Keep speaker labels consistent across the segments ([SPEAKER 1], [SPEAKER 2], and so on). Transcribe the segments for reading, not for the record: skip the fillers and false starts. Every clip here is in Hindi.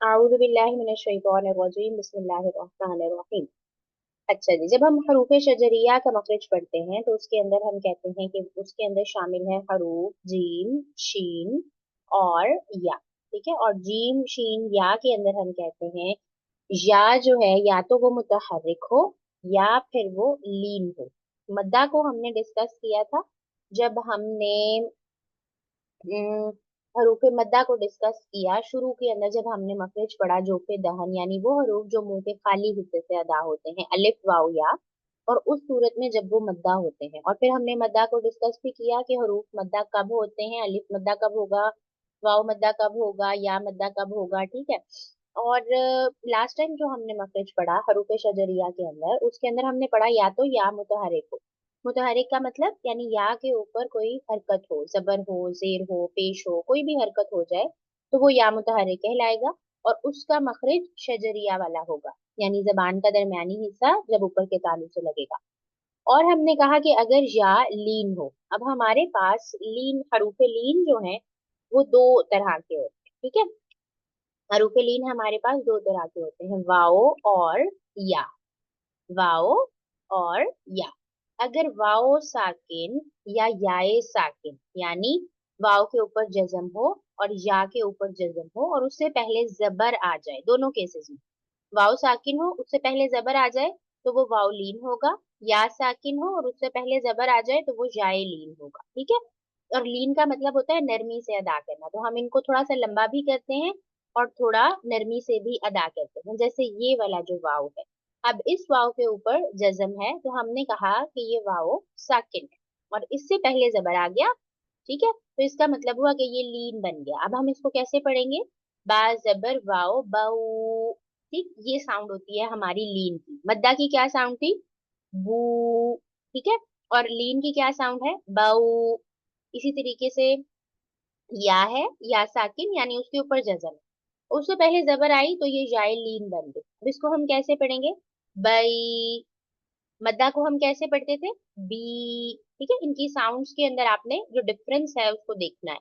[SPEAKER 1] आऊज़ु बिल्लाहि मिनश शैतानिर रजीम बिस्मिल्लाहिर रहमानिर रहीम। अच्छा जी, जब हम हरूफ शजरिया का मखरज पढ़ते हैं तो उसके अंदर हम कहते हैं कि उसके अंदर शामिल है हरूफ जीम शीन और या। ठीक है, और जीम शीन या के अंदर हम कहते हैं या जो है या तो वो मुतहर्रिक हो या फिर वो लीन हो। मद्दा को हमने डिस्कस किया था जब हमने हरूफ मद्दा को डिस्कस किया शुरू के अंदर, जब हमने मखरज पढ़ा जो के दहन यानी वो हरूफ जो मुंह के खाली हिस्से से अदा होते हैं, अलिफ वाव या। और उस सूरत में जब वो मद्दा होते हैं, और फिर हमने मद्दा को डिस्कस भी किया कि हरूफ मद्दा कब होते हैं, अलिफ मद्दा कब होगा, वाव मद्दा कब होगा, या मद्दा कब होगा। ठीक है। और लास्ट टाइम जो हमने मखरज पढ़ा हरूफ शजरिया के अंदर, उसके अंदर हमने पढ़ा या तो या मुतहरिक हो। मुतहरिक का मतलब यानी या के ऊपर कोई हरकत हो, जबर हो, जेर हो, पेश हो, कोई भी हरकत हो जाए तो वो या मुतहरिक कहलाएगा। और उसका मखरज शजरिया वाला होगा, यानी जबान का दरमियानी हिस्सा जब ऊपर के तालु से लगेगा। और हमने कहा कि अगर या लीन हो, अब हमारे पास लीन हरूफ लीन जो है वो दो तरह के होते हैं। ठीक है, हरूफ लीन हमारे पास दो तरह के होते हैं, वाओ और या। वाओ और या। अगर वाओ साकिन या याए साकिन, यानी वाओ के ऊपर जज्म हो और या के ऊपर जज्म हो और उससे पहले जबर आ जाए, दोनों केसेस में वाओ साकिन हो उससे पहले जबर आ जाए तो वो वाओ लीन होगा, या साकिन हो और उससे पहले जबर आ जाए तो वो याए लीन होगा। ठीक है। और लीन का मतलब होता है नरमी से अदा करना, तो हम इनको थोड़ा सा लंबा भी करते हैं और थोड़ा नरमी से भी अदा करते हैं, जैसे ये वाला जो वाव है। अब इस वाव के ऊपर जज्म है तो हमने कहा कि ये वाव साकिन है और इससे पहले जबर आ गया। ठीक है, तो इसका मतलब हुआ कि ये लीन बन गया। अब हम इसको कैसे पढ़ेंगे, बा जबर वाओ बाऊ। ठीक, ये साउंड होती है हमारी लीन की। मद्दा की क्या साउंड थी, बू। ठीक है, और लीन की क्या साउंड है, बाऊ। इसी तरीके से या है, या साकिन यानी उसके ऊपर जज़म है, उससे पहले जबर आई तो ये जाए लीन बन गई। अब इसको हम कैसे पढ़ेंगे, बई। मद्दा को हम कैसे पढ़ते थे, बी। ठीक है, इनकी साउंड्स के अंदर आपने जो डिफरेंस है उसको देखना है।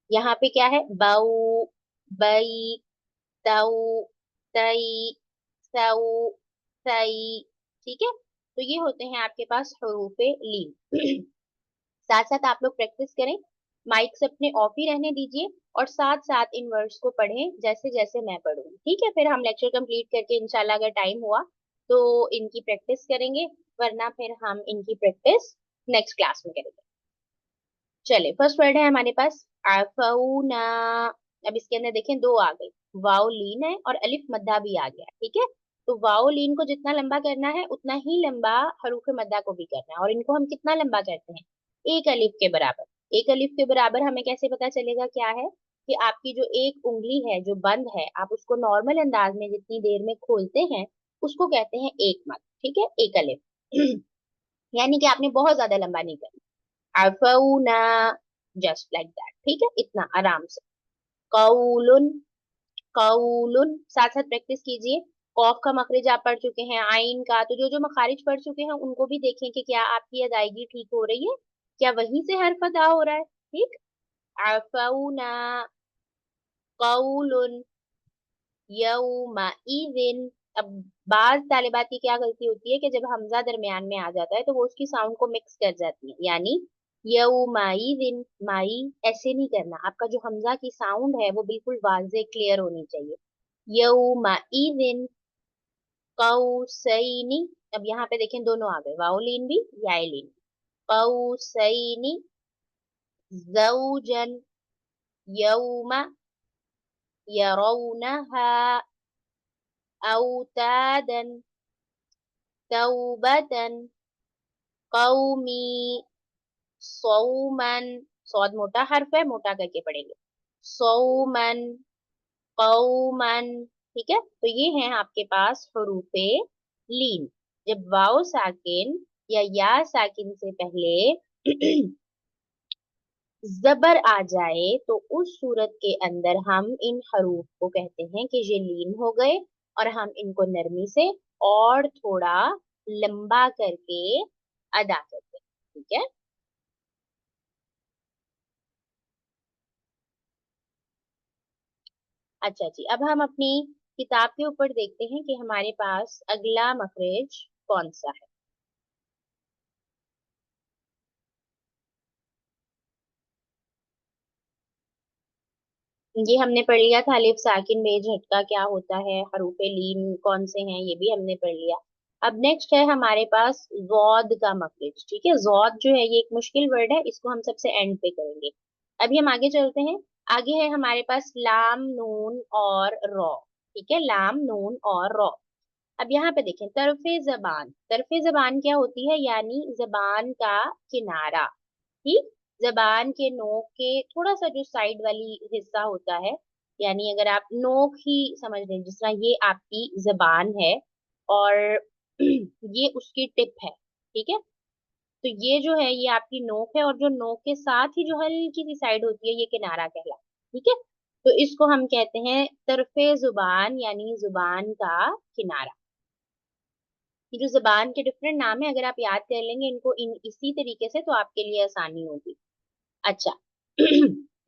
[SPEAKER 1] यहाँ पे क्या है, बाऊ, बई, ताऊ, तई, सऊ, सई। ठीक है, तो ये होते हैं आपके पास हरूफे लीन। साथ साथ आप लोग प्रैक्टिस करें, माइक्स अपने ऑफ ही रहने दीजिए और साथ साथ इन वर्ड्स को पढ़ें जैसे जैसे मैं पढ़ूंगी। ठीक है, फिर हम लेक्चर कंप्लीट करके इंशाल्लाह अगर टाइम हुआ तो इनकी प्रैक्टिस करेंगे, वरना फिर हम इनकी प्रैक्टिस नेक्स्ट क्लास में करेंगे। चले, फर्स्ट वर्ड है हमारे पास आफऊना। अब इसके अंदर देखें दो आ गई, वाओ लीन है और अलिफ मद्दा भी आ गया। ठीक है, तो वाओ लीन को जितना लंबा करना है उतना ही लंबा हरूफ मद्दा को भी करना है, और इनको हम कितना लंबा करते हैं, एक अलिफ के बराबर। एक अलिफ के बराबर हमें कैसे पता चलेगा, क्या है कि आपकी जो एक उंगली है जो बंद है, आप उसको नॉर्मल अंदाज में जितनी देर में खोलते हैं उसको कहते हैं एक मद। ठीक है, एक अलिफ। यानी कि आपने बहुत ज्यादा लंबा नहीं करना, अफौना, जस्ट लाइक दैट। ठीक है, इतना आराम से। कौलुन, कौलुन, साथ साथ प्रैक्टिस कीजिए। कॉफ का मखरज आप पढ़ चुके हैं, आइन का, तो जो जो मखारिज पढ़ चुके हैं उनको भी देखें कि क्या आपकी अदायगी ठीक हो रही है, क्या वहीं से हर्फ अदा हो रहा है। ठीक, अफौना, कौलुन, यौमइज़िन। अब बाज तालिबात की क्या गलती होती है कि जब हमजा दरमियान में आ जाता है तो वो उसकी साउंड को मिक्स कर जाती है, यानी यौमइज़िन, माई ऐसे नहीं करना, आपका जो हमजा की साउंड है वो बिल्कुल वाज़े क्लियर होनी चाहिए। यौमइज़िन कौसैनी। अब यहाँ पे देखें दोनों आ गए, वाओलीन भी याएलीन। कौसैनी ज़ौजन, यौम यरौनहा औतादन तौबतन कौमी सौमन। सौद मोटा हर्फ है, मोटा करके पढ़ेंगे, सौमन कौमन। ठीक है, तो ये हैं आपके पास हरूफे लीन। जब वाओ साकिन या साकिन से पहले जबर आ जाए तो उस सूरत के अंदर हम इन हरूफ को कहते हैं कि ये लीन हो गए, और हम इनको नरमी से और थोड़ा लंबा करके अदा करते हैं। ठीक है, अच्छा जी, अब हम अपनी किताब के ऊपर देखते हैं कि हमारे पास अगला मखरज कौन सा है। ये हमने पढ़ लिया था, अलिफ साकिन बे झटका क्या होता है, हरूफे लीन कौन से हैं, ये भी हमने पढ़ लिया। अब नेक्स्ट है हमारे पास जौद का मखरज। ठीक है, जौद जो है ये एक मुश्किल वर्ड है, इसको हम सबसे एंड पे करेंगे। अभी हम आगे चलते हैं। आगे है हमारे पास लाम नून और रॉ। ठीक है, लाम नून और रॉ। अब यहाँ पे देखें, तरफे जबान, तरफे जबान क्या होती है, यानी जबान का किनारा। ठीक, जबान के नोक के थोड़ा सा जो साइड वाली हिस्सा होता है, यानी अगर आप नोक ही समझ लें, जिस तरह ये आपकी जबान है और ये उसकी टिप है। ठीक है, तो ये जो है ये आपकी नोक है, और जो नोक के साथ ही जो हल्की सी साइड होती है ये किनारा कहलाता है। ठीक है, तो इसको हम कहते हैं तरफे जुबान, यानी जुबान का किनारा। ये जो जबान के डिफरेंट नाम है, अगर आप याद कर लेंगे इनको इसी तरीके से, तो आपके लिए आसानी होगी। अच्छा,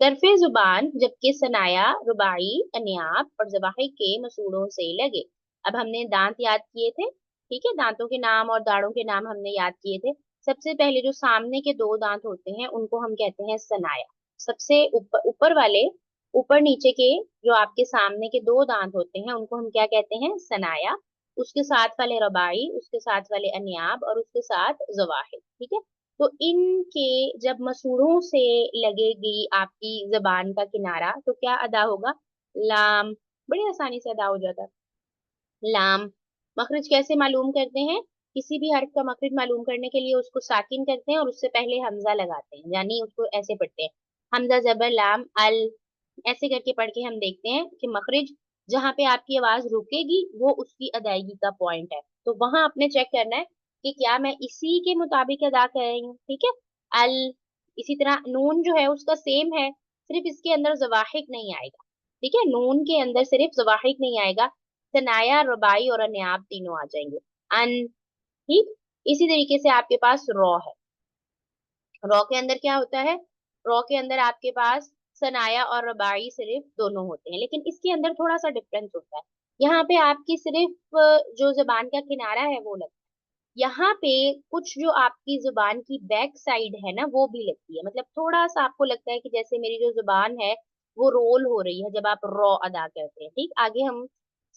[SPEAKER 1] तरफे जुबान जबकि सनाया, रुबाई, अनियाब और जवाहिर के मसूड़ों से लगे। अब हमने दांत याद किए थे। ठीक है, दांतों के नाम और दाढ़ों के नाम हमने याद किए थे। सबसे पहले जो सामने के दो दांत होते हैं उनको हम कहते हैं सनाया। सबसे ऊपर ऊपर वाले, ऊपर नीचे के जो आपके सामने के दो दांत होते हैं उनको हम क्या कहते हैं, सनाया। उसके साथ वाले रबाई, उसके साथ वाले अनियाब और उसके साथ जवाहिर। ठीक है, तो इनके जब मसूड़ों से लगेगी आपकी जबान का किनारा तो क्या अदा होगा, लाम। बड़ी आसानी से अदा हो जाता है, लाम। मखरज कैसे मालूम करते हैं, किसी भी हर्फ का मखरज मालूम करने के लिए उसको साकिन करते हैं और उससे पहले हमजा लगाते हैं, यानी उसको ऐसे पढ़ते हैं, हमजा जबर लाम अल। ऐसे करके पढ़ के हम देखते हैं कि मखरज जहाँ पे आपकी आवाज रुकेगी वो उसकी अदायगी का पॉइंट है। तो वहां आपने चेक करना है कि क्या मैं इसी के मुताबिक अदा कर रही हूँ। ठीक है, अल। इसी तरह नून जो है उसका सेम है, सिर्फ इसके अंदर जवाहिक नहीं आएगा। ठीक है, नून के अंदर सिर्फ जवाहिक नहीं आएगा, सनाया, रुबाई और अनायाब तीनों आ जाएंगे। अन। ठीक, इसी तरीके से आपके पास रॉ है। रॉ के अंदर क्या होता है, रॉ के अंदर आपके पास सनाया और रबाई सिर्फ दोनों होते हैं, लेकिन इसके अंदर थोड़ा सा डिफरेंस होता है। यहाँ पे आपकी सिर्फ जो जबान का किनारा है वो लगता है, यहाँ पे कुछ जो आपकी जुबान की बैक साइड है ना वो भी लगती है, मतलब थोड़ा सा आपको लगता है कि जैसे मेरी जो जुबान है वो रोल हो रही है जब आप रॉ अदा करते हैं। ठीक, आगे हम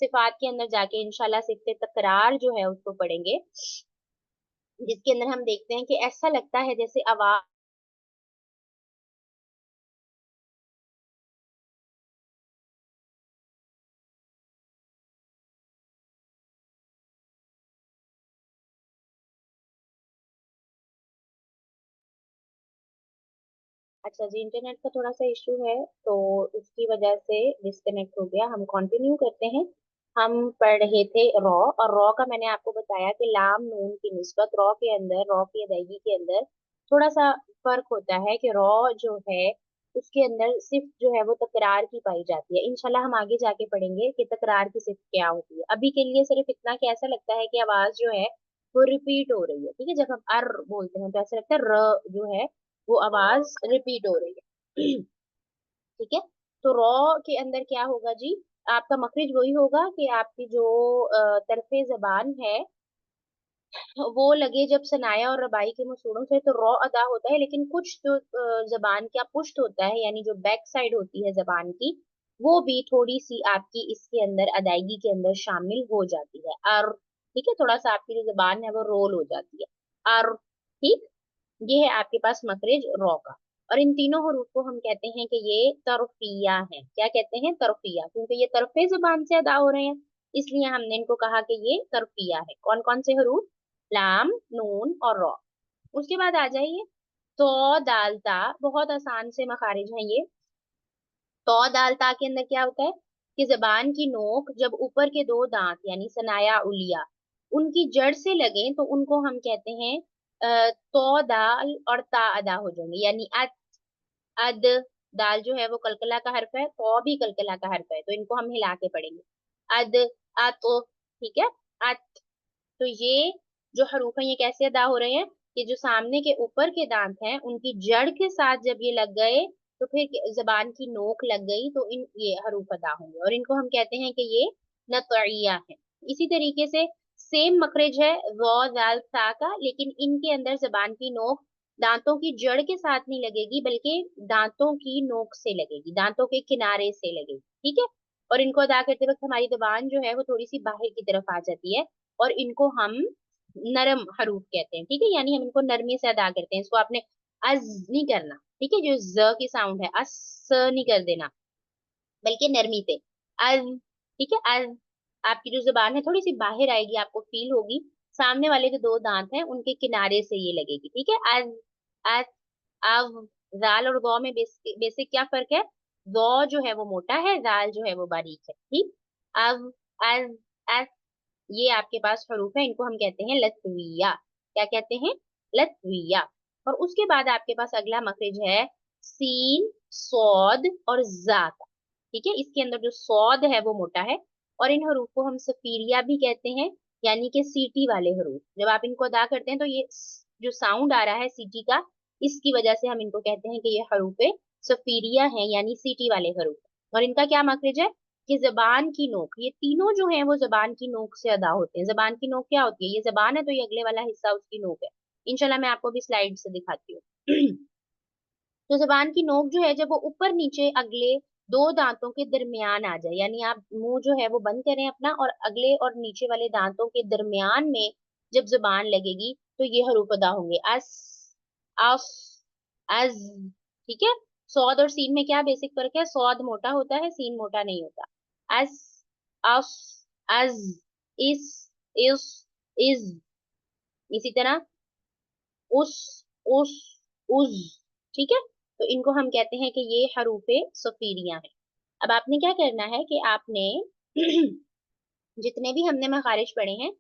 [SPEAKER 1] सिफात के अंदर जाके इंशाल्लाह सिफ्ते तकरार जो है उसको पढ़ेंगे, जिसके अंदर हम देखते हैं कि ऐसा लगता है जैसे आवाज। अच्छा जी, इंटरनेट का थोड़ा सा इशू है, तो उसकी वजह से डिस्कनेक्ट हो गया। हम कंटिन्यू करते हैं। हम पढ़ रहे थे रॉ, और रॉ का मैंने आपको बताया कि लाम नून की निस्बत रॉ के अंदर, रॉ की अदायगी के अंदर थोड़ा सा फर्क होता है कि रॉ जो है उसके अंदर सिर्फ जो है वो तकरार की पाई जाती है। इंशाल्लाह हम आगे जाके पढ़ेंगे कि तकरार की सिर्फ क्या होती है। अभी के लिए सिर्फ इतना कि ऐसा लगता है कि आवाज जो है वो रिपीट हो रही है। ठीक है, जब हम अर बोलते हैं तो ऐसा लगता है र जो है वो आवाज रिपीट हो रही है। ठीक है, तो रॉ के अंदर क्या होगा जी, आपका मखरिज वही होगा कि आपकी जो तरफे जबान है वो लगे जब सनाया और रबाई के मसूड़ों से तो रॉ अदा होता है, लेकिन कुछ जो जबान का पुश्त होता है, यानी जो बैक साइड होती है जबान की, वो भी थोड़ी सी आपकी इसके अंदर अदायगी के अंदर शामिल हो जाती है। और ठीक है, थोड़ा सा आपकी जो जबान है वो रोल हो जाती है। और ठीक, ये है आपके पास मखरिज रॉ का। और इन तीनों हरूफ को हम कहते हैं कि ये तरफिया है। क्या कहते हैं, तरफिया, क्योंकि ये तरफे जुबान से अदा हो रहे हैं, इसलिए हमने इनको कहा कि ये तरफिया है। कौन कौन से हरूफ, लाम, नून और रॉ। उसके बाद आ जाइए तो दाल ता, बहुत आसान से मखारिज हैं ये। तो दाल ता के अंदर क्या होता है कि जबान की नोक जब ऊपर के दो दांत यानी सनाया उलिया उनकी जड़ से लगे तो उनको हम कहते हैं तो दाल और ता अदा हो जाएंगे, यानी अद। दाल जो है वो कलकला का हर्फ है, तो भी कलकला का हर्फ है, तो इनको हम हिला के पढ़ेंगे, अद, अत। ठीक है, अत। तो ये जो हरूफ है ये कैसे अदा हो रहे हैं, कि जो सामने के ऊपर के दांत हैं उनकी जड़ के साथ जब ये लग गए तो फिर जबान की नोक लग गई तो इन ये हरूफ अदा होंगे और इनको हम कहते हैं कि ये नतइया है। इसी तरीके से सेम मखरज है ज़ो जाल सा का, लेकिन इनके अंदर जबान की नोक दांतों की जड़ के साथ नहीं लगेगी बल्कि दांतों की नोक से लगेगी, दांतों के किनारे से लगेगी। ठीक है। और इनको अदा करते वक्त हमारी जबान जो है वो थोड़ी सी बाहर की तरफ आ जाती है और इनको हम नरम हरूफ कहते हैं। ठीक है, यानी हम इनको नरमी से अदा करते हैं। इसको आपने अज नहीं करना, ठीक है, जो ज की साउंड है अस नहीं कर देना, बल्कि नरमी से अज। ठीक है, अज। आपकी जो जुबान है थोड़ी सी बाहर आएगी, आपको फील होगी, सामने वाले जो दो दांत हैं उनके किनारे से ये लगेगी। ठीक है, अज, अज, अव। जाल और गौ में बेसिक क्या फर्क है? गौ जो है वो मोटा है, जाल जो है वो बारीक है। ठीक। अव, अज, अज। ये आपके पास हरूफ है, इनको हम कहते हैं लतविया। क्या कहते हैं? लतविया। और उसके बाद आपके पास अगला मखरज है सीन, सौद और जा का। ठीक है, इसके अंदर जो सौद है वो मोटा है और इन हरूफ को हम सफीरिया भी कहते हैं, यानी कि सीटी वाले हरूफ। जब आप इनको अदा करते हैं तो ये जो साउंड आ रहा है सीटी का, इसकी वजह से हम इनको कहते हैं कि ये हरूफ सफीरिया है, यानी सीटी वाले हरूफ। और इनका क्या मखरज है कि जबान की नोक, ये तीनों जो हैं वो जबान की नोक से अदा होते हैं। जबान की नोक क्या होती है? ये जबान है तो ये अगले वाला हिस्सा उसकी नोक है। इंशाल्लाह मैं आपको भी स्लाइड से दिखाती हूँ। तो जबान की नोक जो है जब वो ऊपर नीचे अगले दो दांतों के दरमियान आ जाए, यानी आप मुंह जो है वो बंद करें अपना और अगले और नीचे वाले दांतों के दरमियान में जब जबान लगेगी तो ये हरूफ अदा होंगे अस, अफ, अज। ठीक है। सौद और सीन में क्या बेसिक फर्क है? सौद मोटा होता है, सीन मोटा नहीं होता। अस, अफ, अज, इस, इस, इज। इसी तरह उस, उस, उज। ठीक है। तो इनको हम कहते हैं कि ये हरूफे सफीरियां हैं। अब आपने क्या करना है कि आपने जितने भी हमने मखारिज पढ़े हैं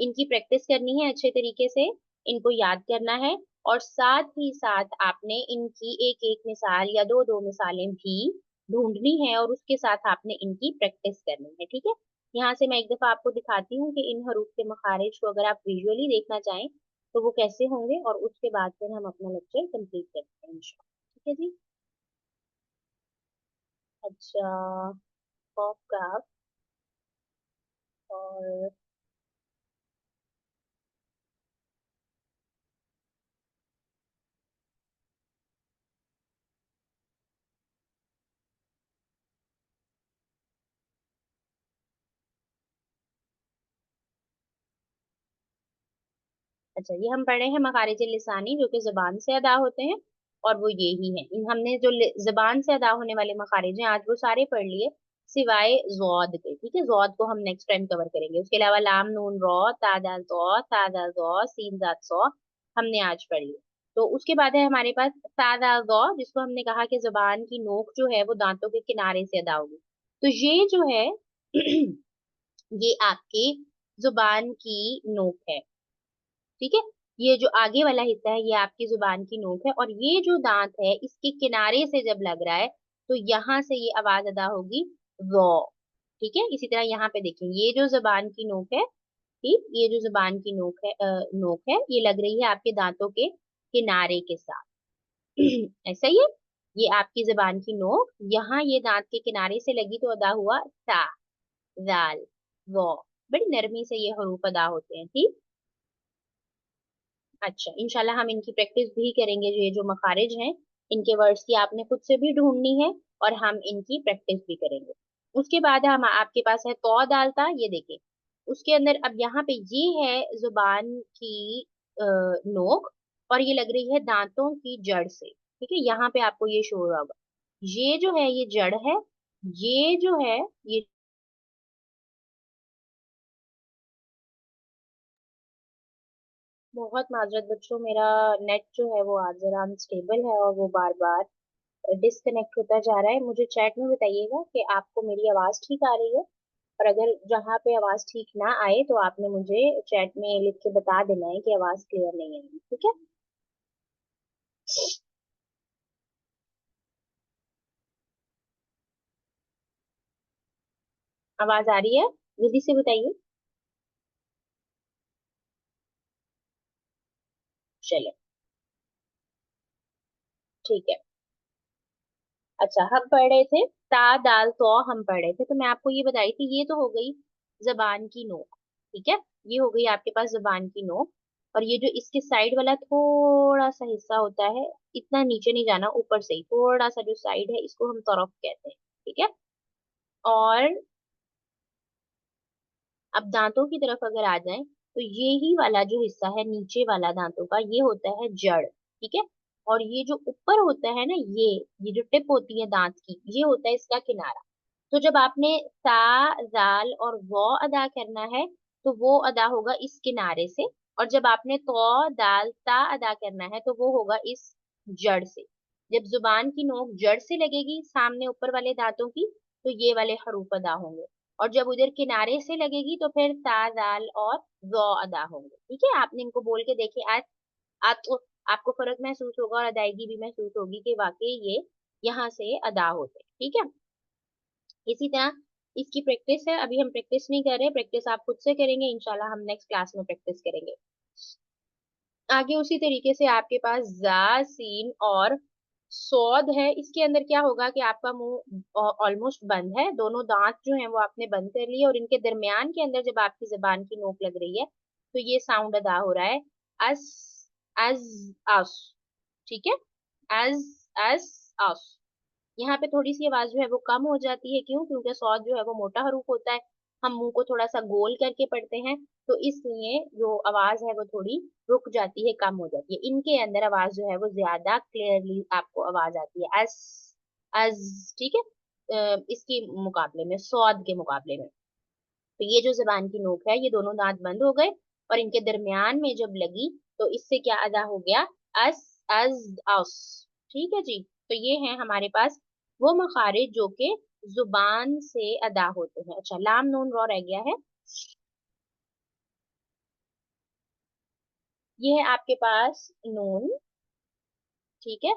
[SPEAKER 1] इनकी प्रैक्टिस करनी है अच्छे तरीके से, इनको याद करना है और साथ ही साथ आपने इनकी एक एक मिसाल या दो दो मिसालें भी ढूंढनी है और उसके साथ आपने इनकी प्रैक्टिस करनी है। ठीक है। यहाँ से मैं एक दफा आपको दिखाती हूँ कि इन हरूफ के मखारिज को अगर आप विजुअली देखना चाहें तो वो कैसे होंगे और उसके बाद फिर हम अपना लेक्चर कंप्लीट करते हैं इंशाल्लाह। ठीक है जी। अच्छा, कॉफ का और अच्छा, ये हम पढ़े हैं मखारिज लिसानी जो कि जुबान से अदा होते हैं और वो ये ही है। इन हमने जो जुबान से अदा होने वाले मखारिज हैं आज वो सारे पढ़ लिए सिवाय जौद के। ठीक है, जौद को हम नेक्स्ट टाइम कवर करेंगे। उसके अलावा लाम नून रौ तादाल तौ तादाल जौ सीन जात सौ हमने आज पढ़ लिए। तो उसके बाद है हमारे पास सादा गौ, जिसको हमने कहा कि जुबान की नोक जो है वो दांतों के किनारे से अदा होगी। तो ये जो है ये आपकी जुबान की नोक है। ठीक है। ये जो आगे वाला हिस्सा है ये आपकी जुबान की नोक है और ये जो दांत है इसके किनारे से जब लग रहा है तो यहाँ से ये आवाज अदा होगी वो। ठीक है। इसी तरह यहाँ पे देखें, ये जो जुबान की नोक है, ठीक, ये जो जुबान की नोक है नोक है ये लग रही है आपके दांतों के किनारे के साथ। ऐसा ही है। ये आपकी जुबान की नोक यहाँ ये दांत के किनारे से लगी तो अदा हुआ सा, जाल, वो। बड़ी नरमी से ये हरूफ अदा होते हैं। ठीक। अच्छा, इंशाल्लाह हम इनकी प्रैक्टिस भी करेंगे। ये जो मखारिज हैं इनके वर्ड्स की आपने खुद से भी ढूंढनी है और हम इनकी प्रैक्टिस भी करेंगे। उसके बाद हम आपके पास है तौ दालता, ये देखें उसके अंदर अब यहाँ पे ये है जुबान की नोक और ये लग रही है दांतों की जड़ से। ठीक है, यहाँ पे आपको ये शो हो रहा होगा, ये जो है ये जड़ है, ये जो है ये। बहुत माजरत बच्चों, मेरा नेट जो है वो आज जरा अनस्टेबल है और वो बार बार डिस्कनेक्ट होता जा रहा है। मुझे चैट में बताइएगा कि आपको मेरी आवाज़ ठीक आ रही है और अगर जहाँ पे आवाज़ ठीक ना आए तो आपने मुझे चैट में लिख के बता देना है कि आवाज़ क्लियर नहीं है। ठीक है। आवाज़ आ रही है? जल्दी से बताइए। चलिए, ठीक है। अच्छा, हम पढ़ रहे थे ता दाल तो, हम पढ़ रहे थे, तो मैं आपको ये बताई थी, ये तो हो गई जबान की नोक। ठीक है, ये हो गई आपके पास जबान की नोक। और ये जो इसके साइड वाला थोड़ा सा हिस्सा होता है, इतना नीचे नहीं जाना, ऊपर से ही थोड़ा सा जो साइड है, इसको हम तरफ कहते हैं। ठीक है। और अब दांतों की तरफ अगर आ जाएं, तो ये ही वाला जो हिस्सा है नीचे वाला दांतों का, ये होता है जड़। ठीक है। और ये जो ऊपर होता है ना, ये जो टिप होती है दांत की, ये होता है इसका किनारा। तो जब आपने सा, जाल और वो अदा करना है, तो वो अदा होगा इस किनारे से। और जब आपने तो, दाल, ता अदा करना है, तो वो होगा इस जड़ से। जब जुबान की नोक जड़ से लगेगी सामने ऊपर वाले दांतों की, तो ये वाले हरूफ अदा होंगे। और जब उधर किनारे से लगेगी, तो फिर ता, दाल और ज़ो अदा होंगे। ठीक है, आपने इनको बोल के देखे आज। आपको आपको फर्क महसूस होगा और अदायगी भी महसूस होगी कि वाकई ये यहाँ से अदा होते हैं। ठीक है। इसी तरह इसकी प्रैक्टिस है, अभी हम प्रैक्टिस नहीं कर रहे, प्रैक्टिस आप खुद से करेंगे, इंशाल्लाह हम नेक्स्ट क्लास में प्रैक्टिस करेंगे। आगे उसी तरीके से आपके पास जा, सीन और सौद है। इसके अंदर क्या होगा कि आपका मुंह ऑलमोस्ट बंद है, दोनों दांत जो हैं वो आपने बंद कर लिए, और इनके दरमियान के अंदर जब आपकी जबान की नोक लग रही है, तो ये साउंड अदा हो रहा है अस, अज, अस। ठीक है, अज, अस, अस। यहाँ पे थोड़ी सी आवाज जो है वो कम हो जाती है, क्यों? क्योंकि सौद जो है वो मोटा हरूफ होता है, हम मुंह को थोड़ा सा गोल करके पढ़ते हैं, तो इसलिए जो आवाज है वो थोड़ी रुक जाती है, कम हो जाती है। इनके अंदर आवाज जो है वो ज्यादा क्लियरली आपको आवाज आती है, अस, अज। ठीक है। इसके मुकाबले में, सौद के मुकाबले में। तो ये जो जबान की नोक है, ये दोनों दांत बंद हो गए, और इनके दरमियान में जब लगी, तो इससे क्या अदा हो गया? अस, अज, अस। ठीक है जी। तो ये है हमारे पास वो मखारिज जो कि जुबान से अदा होते हैं। अच्छा, लाम नून रॉ रह गया है। ये है आपके पास नून। ठीक है।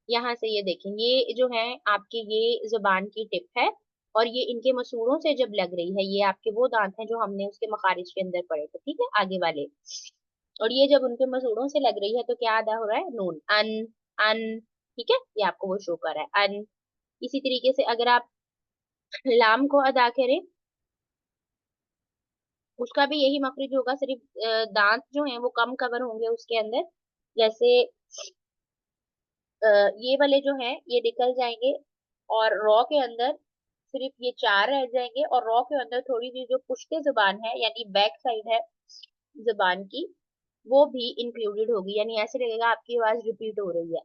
[SPEAKER 1] यहाँ से ये देखें, ये जो है आपके, ये जुबान की टिप है, और ये इनके मसूड़ों से जब लग रही है, ये आपके वो दांत हैं जो हमने उसके मखारिज के अंदर पढ़े थे। ठीक है, आगे वाले। और ये जब उनके मसूड़ों से लग रही है, तो क्या अदा हो रहा है? नून, अन, अन। ठीक है, ये आपको वो शो कर रहा है, अन। इसी तरीके से अगर आप लाम को अदा करें, उसका भी यही मखरज होगा, सिर्फ दांत जो हैं वो कम कवर होंगे उसके अंदर। जैसे ये वाले जो हैं ये निकल जाएंगे, और रॉ के अंदर सिर्फ ये चार रह जाएंगे, और रॉ के अंदर थोड़ी सी जो पुश्ते जुबान है, यानी बैक साइड है जुबान की, वो भी इंक्लूडेड होगी, यानी ऐसे लगेगा आपकी आवाज रिपीट हो रही है,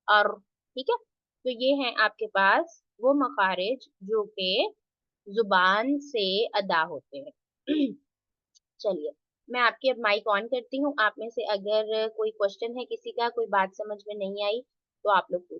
[SPEAKER 1] और। ठीक है। तो ये है आपके पास वो मखारिज जो कि जुबान से अदा होते हैं। चलिए, मैं आपकी अब माइक ऑन करती हूँ। आप में से अगर कोई क्वेश्चन है किसी का, कोई बात समझ में नहीं आई, तो आप लोग पूछ